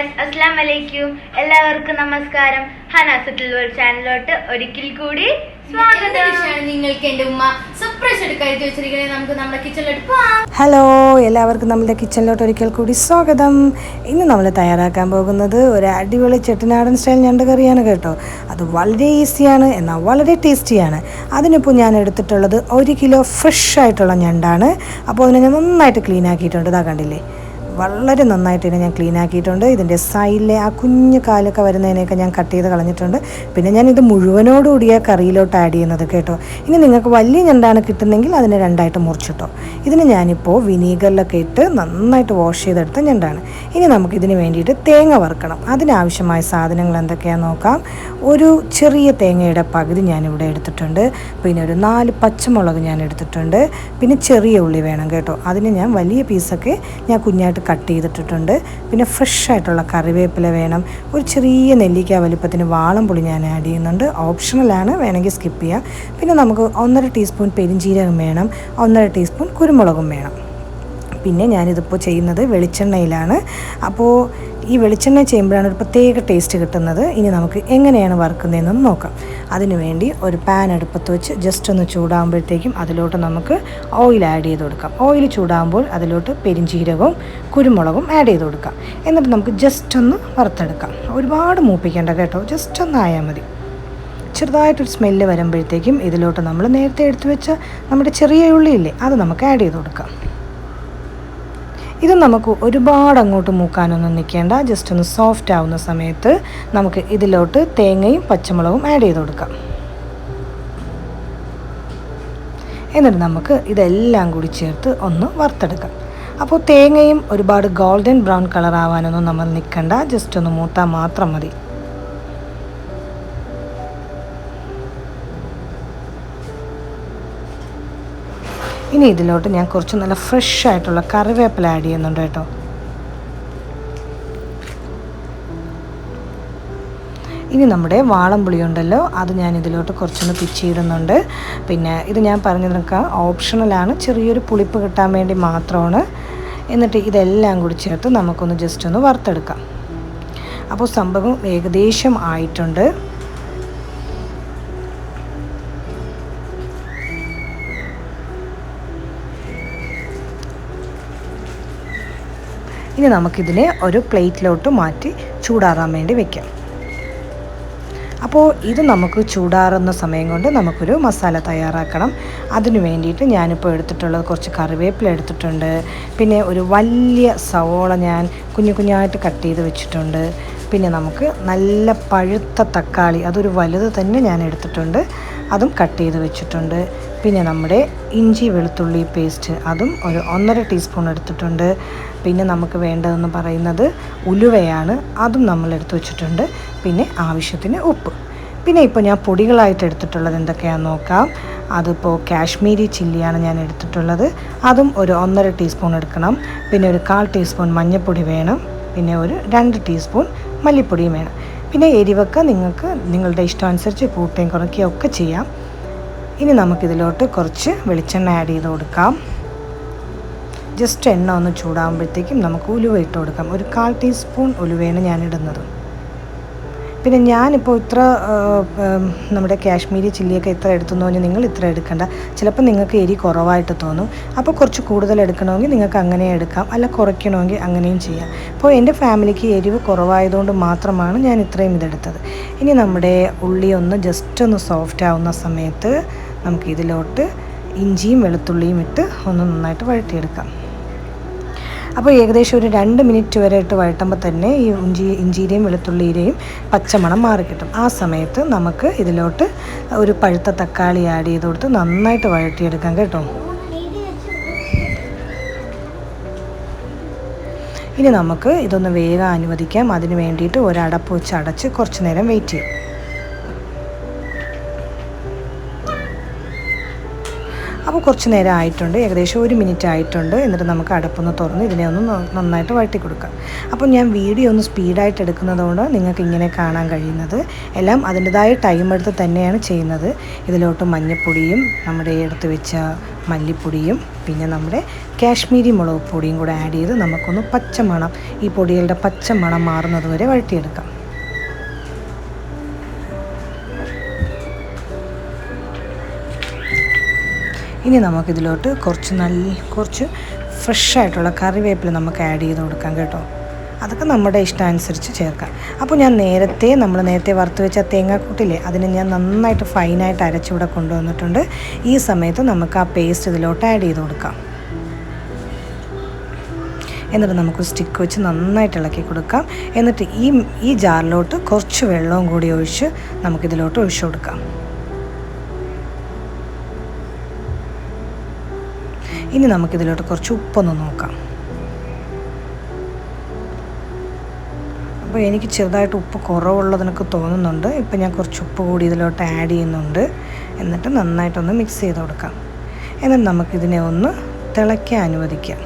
Guys, അസ്സലാമു അലൈക്കും. എല്ലാവർക്കും നമസ്കാരം. ഹനാസുട്ടുള്ള ചാനലിലോട്ട് ഒരിക്കൽ കൂടി സ്വാഗതം. നിങ്ങൾക്ക് എന്റെ ഉമ്മ സർപ്രൈസ് എടുക്കാൻ വെച്ചിരിക്കണേ. നമുക്ക് നമ്മുടെ കിച്ചണിലോട്ട് പോവാം. ഹലോ, എല്ലാവർക്കും നമ്മുടെ കിച്ചണിലോട്ട് ഒരിക്കൽ കൂടി സ്വാഗതം. ഇന്ന് നമ്മൾ തയ്യാറാക്കാൻ പോകുന്നത് ഒരു അടിപൊളി ചെട്ടിനാടൻ സ്റ്റൈൽ ഞണ്ട് കറിയാണ് കേട്ടോ. അത് വളരെ ഈസിയാണ്, എന്നാൽ വളരെ ടേസ്റ്റിയാണ്. അതിനിപ്പോൾ ഞാൻ എടുത്തിട്ടുള്ളത് 1 കിലോ ഫ്രഷ് ആയിട്ടുള്ള ഞണ്ടാണ്. അപ്പോൾ അതിനെ ഞാൻ നന്നായിട്ട് ക്ലീൻ ആക്കിയിട്ടുണ്ട്. ഇതാ കണ്ടില്ലേ, വളരെ നന്നായിട്ട് ഇതിനെ ഞാൻ ക്ലീൻ ആക്കിയിട്ടുണ്ട്. ഇതിൻ്റെ സൈഡിലെ ആ കുഞ്ഞു കാലൊക്കെ വരുന്നതിനെയൊക്കെ ഞാൻ കട്ട് ചെയ്ത് കളഞ്ഞിട്ടുണ്ട്. പിന്നെ ഞാനിത് മുഴുവനോടുകൂടിയ കറിയിലോട്ട് ആഡ് ചെയ്യുന്നത് കേട്ടോ. ഇനി നിങ്ങൾക്ക് വലിയ ഞണ്ടാണ് കിട്ടുന്നെങ്കിൽ അതിനെ 2ആയിട്ട് മുറിച്ചിട്ടോ. ഇതിന് ഞാനിപ്പോൾ വിനീഗറിലൊക്കെ ഇട്ട് നന്നായിട്ട് വാഷ് ചെയ്തെടുത്ത ഞണ്ടാണ്. ഇനി നമുക്കിതിന് വേണ്ടിയിട്ട് തേങ്ങ വറുക്കണം. അതിനാവശ്യമായ സാധനങ്ങൾ എന്തൊക്കെയാണെന്ന് നോക്കാം. ഒരു ചെറിയ തേങ്ങയുടെ പകുതി ഞാനിവിടെ എടുത്തിട്ടുണ്ട്. പിന്നെ ഒരു 4 പച്ചമുളക് ഞാൻ എടുത്തിട്ടുണ്ട്. പിന്നെ ചെറിയ ഉള്ളി വേണം കേട്ടോ. അതിന് ഞാൻ വലിയ പീസൊക്കെ ഞാൻ കുഞ്ഞായിട്ട് കട്ട് ചെയ്തിട്ടിട്ടുണ്ട്. പിന്നെ ഫ്രഷ് ആയിട്ടുള്ള കറിവേപ്പില വേണം. ഒരു ചെറിയ നെല്ലിക്ക വലിപ്പത്തിന് വാളംപുളി ഞാൻ ആഡ് ചെയ്യുന്നുണ്ട്. ഓപ്ഷണലാണ്, വേണമെങ്കിൽ സ്കിപ്പ് ചെയ്യാം. പിന്നെ നമുക്ക് 1.5 ടീസ്പൂൺ പെരിഞ്ജീരകം വേണം. 1.5 ടീസ്പൂൺ കുരുമുളകും വേണം. പിന്നെ ഞാനിതിപ്പോൾ ചെയ്യുന്നത് വെളിച്ചെണ്ണയിലാണ്. അപ്പോൾ ഈ വെളിച്ചെണ്ണ ചെയ്യുമ്പോഴാണ് ഒരു പ്രത്യേക ടേസ്റ്റ് കിട്ടുന്നത്. ഇനി നമുക്ക് എങ്ങനെയാണ് വറുക്കുന്നതെന്ന് നോക്കാം. അതിനുവേണ്ടി ഒരു പാൻ അടുപ്പത്ത് വെച്ച് ജസ്റ്റ് ഒന്ന് ചൂടാകുമ്പോഴത്തേക്കും അതിലോട്ട് നമുക്ക് ഓയിൽ ആഡ് ചെയ്ത് കൊടുക്കാം. ഓയിൽ ചൂടാകുമ്പോൾ അതിലോട്ട് പെരിഞ്ജീരകവും കുരുമുളകും ആഡ് ചെയ്ത് കൊടുക്കാം. എന്നിട്ട് നമുക്ക് ജസ്റ്റ് ഒന്ന് വറുത്തെടുക്കാം. ഒരുപാട് മൂപ്പിക്കേണ്ട കേട്ടോ, ജസ്റ്റ് ഒന്ന് ആയാൽ മതി. ചെറുതായിട്ടൊരു സ്മെല്ല് വരുമ്പോഴത്തേക്കും ഇതിലോട്ട് നമ്മൾ നേരത്തെ എടുത്തു വെച്ച നമ്മുടെ ചെറിയ ഉള്ളിയില്ലേ, അത് നമുക്ക് ആഡ് ചെയ്ത് കൊടുക്കാം. ഇത് നമുക്ക് ഒരുപാട് അങ്ങോട്ട് മൂക്കാനൊന്നും നിൽക്കേണ്ട. ജസ്റ്റ് ഒന്ന് സോഫ്റ്റ് ആവുന്ന സമയത്ത് നമുക്ക് ഇതിലോട്ട് തേങ്ങയും പച്ചമുളകും ആഡ് ചെയ്ത് കൊടുക്കാം. എന്നിട്ട് നമുക്ക് ഇതെല്ലാം കൂടി ചേർത്ത് ഒന്ന് വറുത്തെടുക്കാം. അപ്പോൾ തേങ്ങയും ഒരുപാട് ഗോൾഡൻ ബ്രൗൺ കളർ ആവാനൊന്നും നമ്മൾ നിൽക്കണ്ട. ജസ്റ്റ് ഒന്ന് മൂത്താൽ മാത്രം മതി. ഇനി ഇതിലോട്ട് ഞാൻ കുറച്ച് നല്ല ഫ്രഷ് ആയിട്ടുള്ള കറിവേപ്പില ആഡ് ചെയ്യുന്നുണ്ട് കേട്ടോ. ഇനി നമ്മുടെ വാളംപുളി ഉണ്ടല്ലോ, അത് ഞാൻ ഇതിലോട്ട് കുറച്ചൊന്ന് പിച്ചിയിടുന്നുണ്ട്. പിന്നെ ഇത് ഞാൻ പറഞ്ഞതൊക്കെ ഓപ്ഷണലാണ്, ചെറിയൊരു പുളിപ്പ് കിട്ടാൻ വേണ്ടി മാത്രമാണ്. എന്നിട്ട് ഇതെല്ലാം കൂടി ചേർത്ത് നമുക്കൊന്ന് ജസ്റ്റ് ഒന്ന് വറുത്തെടുക്കാം. അപ്പോൾ സംഭവം ഏകദേശം ആയിട്ടുണ്ട്. ഇനി നമുക്കിതിനെ ഒരു പ്ലേറ്റിലോട്ട് മാറ്റി ചൂടാറാൻ വേണ്ടി വെക്കാം. അപ്പോൾ ഇത് നമുക്ക് ചൂടാറുന്ന സമയം കൊണ്ട് നമുക്കൊരു മസാല തയ്യാറാക്കണം. അതിന് വേണ്ടിയിട്ട് ഞാനിപ്പോൾ എടുത്തിട്ടുള്ളത് കുറച്ച് കറിവേപ്പില എടുത്തിട്ടുണ്ട്. പിന്നെ ഒരു വലിയ സവോള ഞാൻ കുഞ്ഞു കുഞ്ഞായിട്ട് കട്ട് ചെയ്ത് വെച്ചിട്ടുണ്ട്. പിന്നെ നമുക്ക് നല്ല പഴുത്ത തക്കാളി, അതൊരു വലുത് തന്നെ ഞാൻ എടുത്തിട്ടുണ്ട്, അതും കട്ട് ചെയ്ത് വെച്ചിട്ടുണ്ട്. പിന്നെ നമ്മുടെ ഇഞ്ചി വെളുത്തുള്ളി പേസ്റ്റ്, അതും ഒരു 1.5 ടീസ്പൂൺ എടുത്തിട്ടുണ്ട്. പിന്നെ നമുക്ക് വേണ്ടതെന്ന് പറയുന്നത് ഉലുവയാണ്, അതും നമ്മൾ എടുത്ത് വെച്ചിട്ടുണ്ട്. പിന്നെ ആവശ്യത്തിന് ഉപ്പ്. പിന്നെ ഇപ്പോൾ ഞാൻ പൊടികളായിട്ട് എടുത്തിട്ടുള്ളത് എന്തൊക്കെയാണെന്ന് നോക്കാം. അതിപ്പോൾ കാശ്മീരി ചില്ലിയാണ് ഞാൻ എടുത്തിട്ടുള്ളത്, അതും ഒരു 1.5 ടീസ്പൂൺ എടുക്കണം. പിന്നെ ഒരു 1/4 ടീസ്പൂൺ മഞ്ഞൾപ്പൊടി വേണം. പിന്നെ ഒരു 2 ടീസ്പൂൺ മല്ലിപ്പൊടിയും വേണം. പിന്നെ എരിവൊക്കെ നിങ്ങൾക്ക് നിങ്ങളുടെ ഇഷ്ടമനുസരിച്ച് കൂട്ടുകയും കുറയ്ക്കുകയും ഒക്കെ ചെയ്യാം. ഇനി നമുക്കിതിലോട്ട് കുറച്ച് വെളിച്ചെണ്ണ ആഡ് ചെയ്ത് കൊടുക്കാം. ജസ്റ്റ് എണ്ണ ഒന്ന് ചൂടാകുമ്പോഴത്തേക്കും നമുക്ക് ഉലുവ ഇട്ട് കൊടുക്കാം. ഒരു 1/4 ടീസ്പൂൺ ഉലുവയാണ് ഞാൻ ഇടുന്നത്. പിന്നെ ഞാനിപ്പോൾ ഇത്ര നമ്മുടെ കാശ്മീരി ചില്ലിയൊക്കെ ഇത്ര എടുത്തെന്ന് പറഞ്ഞാൽ നിങ്ങൾ ഇത്ര എടുക്കണ്ട. ചിലപ്പോൾ നിങ്ങൾക്ക് എരി കുറവായിട്ട് തോന്നും. അപ്പോൾ കുറച്ച് കൂടുതൽ എടുക്കണമെങ്കിൽ നിങ്ങൾക്ക് അങ്ങനെ എടുക്കാം, അല്ല കുറയ്ക്കണമെങ്കിൽ അങ്ങനെയും ചെയ്യാം. അപ്പോൾ എൻ്റെ ഫാമിലിക്ക് എരിവ് കുറവായതുകൊണ്ട് മാത്രമാണ് ഞാൻ ഇത്രയും ഇതെടുത്തത്. ഇനി നമ്മുടെ ഉള്ളി ഒന്ന് ജസ്റ്റ് ഒന്ന് സോഫ്റ്റ് ആവുന്ന സമയത്ത് നമുക്കിതിലോട്ട് ഇഞ്ചിയും വെളുത്തുള്ളിയും ഇട്ട് ഒന്ന് നന്നായിട്ട് വഴറ്റിയെടുക്കാം. അപ്പോൾ ഏകദേശം ഒരു 2 മിനിറ്റ് വരെ ഇട്ട് വഴറ്റുമ്പോൾ തന്നെ ഈ ഇഞ്ചിയുടെയും വെളുത്തുള്ളിയുടെയും പച്ചമണം മാറിക്കിട്ടും. ആ സമയത്ത് നമുക്ക് ഇതിലോട്ട് ഒരു പഴുത്ത തക്കാളി ആഡ് ചെയ്ത് കൊടുത്ത് നന്നായിട്ട് വഴറ്റിയെടുക്കാം കേട്ടോ. ഇനി നമുക്ക് ഇതൊന്ന് വേഗം അനുവദിക്കാം. അതിന് വേണ്ടിയിട്ട് ഒരു അടപ്പ് വെച്ച് അടച്ച് കുറച്ച് നേരം വെയിറ്റ് ചെയ്യും. അപ്പോൾ ഇപ്പോൾ കുറച്ച് നേരം ആയിട്ടുണ്ട്, ഏകദേശം 1 മിനിറ്റ് ആയിട്ടുണ്ട്. എന്നിട്ട് നമുക്ക് അടുപ്പൊന്ന് തുറന്ന് ഇതിനെ ഒന്ന് നന്നായിട്ട് വഴറ്റി കൊടുക്കാം. അപ്പോൾ ഞാൻ വീഡിയോ ഒന്ന് സ്പീഡായിട്ട് എടുക്കുന്നതുകൊണ്ട് നിങ്ങൾക്ക് ഇങ്ങനെ കാണാൻ കഴിയുന്നത്. എല്ലാം അതിൻ്റെതായ ടൈം എടുത്ത് തന്നെയാണ് ചെയ്യുന്നത്. ഇതിലോട്ട് മഞ്ഞൾപ്പൊടിയും നമ്മുടെ എടുത്ത് വെച്ച മല്ലിപ്പൊടിയും പിന്നെ നമ്മുടെ കാശ്മീരി മുളക് പൊടിയും കൂടെ ആഡ് ചെയ്ത് നമുക്കൊന്ന് പച്ചമണം, ഈ പൊടികളുടെ പച്ചമണം മാറുന്നത് വരെ വഴറ്റിയെടുക്കാം. ഇനി നമുക്കിതിലോട്ട് കുറച്ച് ഫ്രഷായിട്ടുള്ള കറിവേപ്പില നമുക്ക് ആഡ് ചെയ്ത് കൊടുക്കാം കേട്ടോ. അതൊക്കെ നമ്മുടെ ഇഷ്ടമനുസരിച്ച് ചേർക്കാം. അപ്പോൾ ഞാൻ നമ്മൾ നേരത്തെ വറുത്ത് വെച്ച തേങ്ങാക്കൂട്ടില്ലേ, അതിനെ ഞാൻ നന്നായിട്ട് ഫൈനായിട്ട് അരച്ചിവിടെ കൊണ്ടുവന്നിട്ടുണ്ട്. ഈ സമയത്ത് നമുക്ക് ആ പേസ്റ്റ് ഇതിലോട്ട് ആഡ് ചെയ്ത് കൊടുക്കാം. എന്നിട്ട് നമുക്ക് സ്റ്റിക്ക് വെച്ച് നന്നായിട്ട് ഇളക്കി കൊടുക്കാം. എന്നിട്ട് ഈ ജാറിലോട്ട് കുറച്ച് വെള്ളവും കൂടി ഒഴിച്ച് നമുക്കിതിലോട്ട് ഒഴിച്ചു കൊടുക്കാം. ഇനി നമുക്കിതിലോട്ട് കുറച്ച് ഉപ്പൊന്ന് നോക്കാം. അപ്പോൾ എനിക്ക് ചെറുതായിട്ട് ഉപ്പ് കുറവുള്ളതെനിക്ക് തോന്നുന്നുണ്ട്. ഇപ്പം ഞാൻ കുറച്ച് ഉപ്പ് കൂടി ഇതിലോട്ട് ആഡ് ചെയ്യുന്നുണ്ട്. എന്നിട്ട് നന്നായിട്ടൊന്ന് മിക്സ് ചെയ്ത് കൊടുക്കാം. എന്നിട്ട് നമുക്കിതിനെ ഒന്ന് തിളയ്ക്കാൻ അനുവദിക്കാം.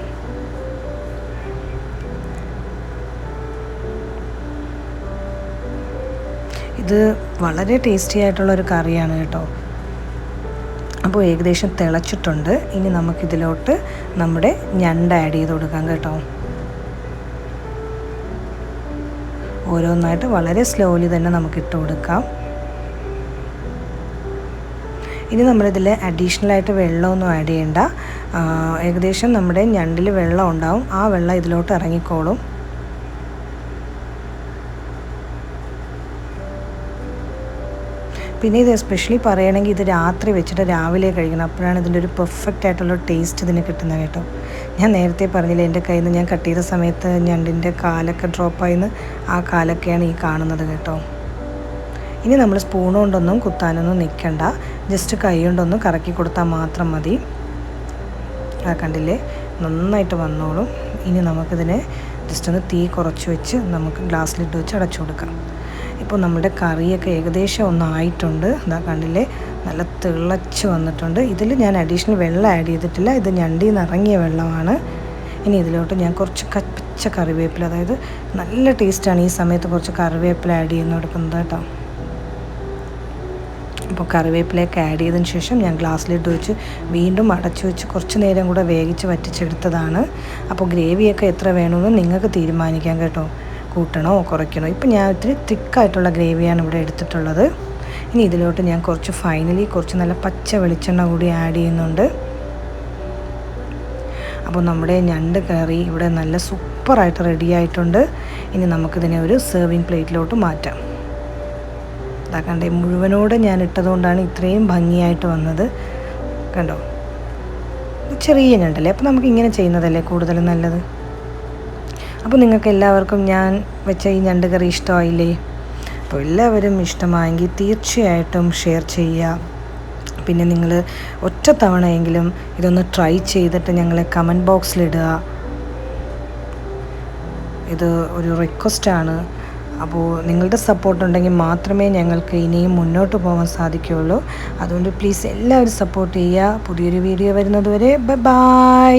ഇത് വളരെ ടേസ്റ്റി ആയിട്ടുള്ളൊരു കറിയാണ് കേട്ടോ. അപ്പോൾ ഏകദേശം തിളച്ചിട്ടുണ്ട്. ഇനി നമുക്കിതിലോട്ട് നമ്മുടെ ഞണ്ട് ആഡ് ചെയ്ത് കൊടുക്കാം കേട്ടോ. ഓരോന്നായിട്ട് വളരെ സ്ലോലി തന്നെ നമുക്കിട്ട് കൊടുക്കാം. ഇനി നമ്മളിതിൽ അഡീഷണലായിട്ട് വെള്ളമൊന്നും ആഡ് ചെയ്യണ്ട. ഏകദേശം നമ്മുടെ ഞണ്ടിൽ വെള്ളം ഉണ്ടാവും, ആ വെള്ളം ഇതിലോട്ട് ഇറങ്ങിക്കോളും. പിന്നെ ഇത് എസ്പെഷ്യലി പറയുകയാണെങ്കിൽ ഇത് രാത്രി വെച്ചിട്ട് രാവിലെ കഴിക്കണം. അപ്പോഴാണ് ഇതിൻ്റെ ഒരു പെർഫെക്റ്റ് ആയിട്ടുള്ള ടേസ്റ്റ് ഇതിന് കിട്ടുന്നത് കേട്ടോ. ഞാൻ നേരത്തെ പറഞ്ഞില്ല, എൻ്റെ കയ്യിൽ നിന്ന് ഞാൻ കട്ട് ചെയ്ത സമയത്ത് ഞണ്ടിൻ്റെ കാലൊക്കെ ഡ്രോപ്പായിന്ന്, ആ കാലൊക്കെയാണ് ഈ കാണുന്നത് കേട്ടോ. ഇനി നമ്മൾ സ്പൂൺ കൊണ്ടൊന്നും കുത്താനൊന്നും നിൽക്കണ്ട, ജസ്റ്റ് കൈ കൊണ്ടൊന്ന് കറക്കി കൊടുത്താൽ മാത്രം മതി. കണ്ടില്ലേ, നന്നായിട്ട് വന്നോളും. ഇനി നമുക്കിതിനെ ജസ്റ്റ് ഒന്ന് തീ കുറച്ച് വെച്ച് നമുക്ക് ഗ്ലാസ്സിലിട്ട് വെച്ച് അടച്ചു കൊടുക്കാം. ഇപ്പോൾ നമ്മുടെ കറിയൊക്കെ ഏകദേശം ഒന്നായിട്ടുണ്ട്. ഇതാ കണ്ടില്ലേ, നല്ല തിളച്ച് വന്നിട്ടുണ്ട്. ഇതിൽ ഞാൻ അഡീഷണൽ വെള്ളം ആഡ് ചെയ്തിട്ടില്ല, ഇത് ഞണ്ടിൽ നിന്ന് ഇറങ്ങിയ വെള്ളമാണ്. ഇനി ഇതിലോട്ട് ഞാൻ കുറച്ച് പച്ച കറിവേപ്പില, അതായത് നല്ല ടേസ്റ്റാണ് ഈ സമയത്ത് കുറച്ച് കറിവേപ്പില ആഡ് ചെയ്യുന്ന കൊടുക്കുന്നത് കേട്ടോ. അപ്പോൾ കറിവേപ്പിലയൊക്കെ ആഡ് ചെയ്തതിന് ശേഷം ഞാൻ ഗ്ലാസ്സിലിട്ട് വെച്ച് വീണ്ടും അടച്ചു വെച്ച് കുറച്ച് നേരം കൂടെ വേവിച്ച് വറ്റിച്ചെടുത്തതാണ്. അപ്പോൾ ഗ്രേവിയൊക്കെ എത്ര വേണമെന്ന് നിങ്ങൾക്ക് തീരുമാനിക്കാം കേട്ടോ, കൂട്ടണോ കുറയ്ക്കണോ. ഇപ്പം ഞാൻ ഇത്തിരി തിക്കായിട്ടുള്ള ഗ്രേവിയാണ് ഇവിടെ എടുത്തിട്ടുള്ളത്. ഇനി ഇതിലോട്ട് ഞാൻ കുറച്ച് നല്ല പച്ച വെളിച്ചെണ്ണ കൂടി ആഡ് ചെയ്യുന്നുണ്ട്. അപ്പോൾ നമ്മുടെ ഞണ്ട് കറി ഇവിടെ നല്ല സൂപ്പറായിട്ട് റെഡി ആയിട്ടുണ്ട്. ഇനി നമുക്കിതിനെ ഒരു സെർവിങ് പ്ലേറ്റിലോട്ട് മാറ്റാം. കണ്ടേ, മുഴുവനോടെ ഞാൻ ഇട്ടതുകൊണ്ടാണ് ഇത്രയും ഭംഗിയായിട്ട് വന്നത്. കണ്ടോ, ചെറിയ ഞണ്ടല്ലേ, അപ്പോൾ നമുക്ക് ഇങ്ങനെ ചെയ്യുന്നതല്ലേ കൂടുതലും നല്ലത്. അപ്പോൾ നിങ്ങൾക്ക് എല്ലാവർക്കും ഞാൻ വെച്ച ഈ ഞണ്ട് കറി ഇഷ്ടമായില്ലേ? അപ്പോൾ എല്ലാവരും ഇഷ്ടമായെങ്കിൽ തീർച്ചയായിട്ടും ഷെയർ ചെയ്യുക. പിന്നെ നിങ്ങൾ ഒറ്റ തവണയെങ്കിലും ഇതൊന്ന് ട്രൈ ചെയ്തിട്ട് ഞങ്ങളെ കമൻറ്റ് ബോക്സിലിടുക. ഇത് ഒരു റിക്വസ്റ്റാണ്. അപ്പോൾ നിങ്ങളുടെ സപ്പോർട്ട് ഉണ്ടെങ്കിൽ മാത്രമേ ഞങ്ങൾക്ക് ഇനിയും മുന്നോട്ട് പോകാൻ സാധിക്കുകയുള്ളൂ. അതുകൊണ്ട് പ്ലീസ് എല്ലാവരും സപ്പോർട്ട് ചെയ്യുക. പുതിയൊരു വീഡിയോ വരുന്നത് വരെ ബൈ.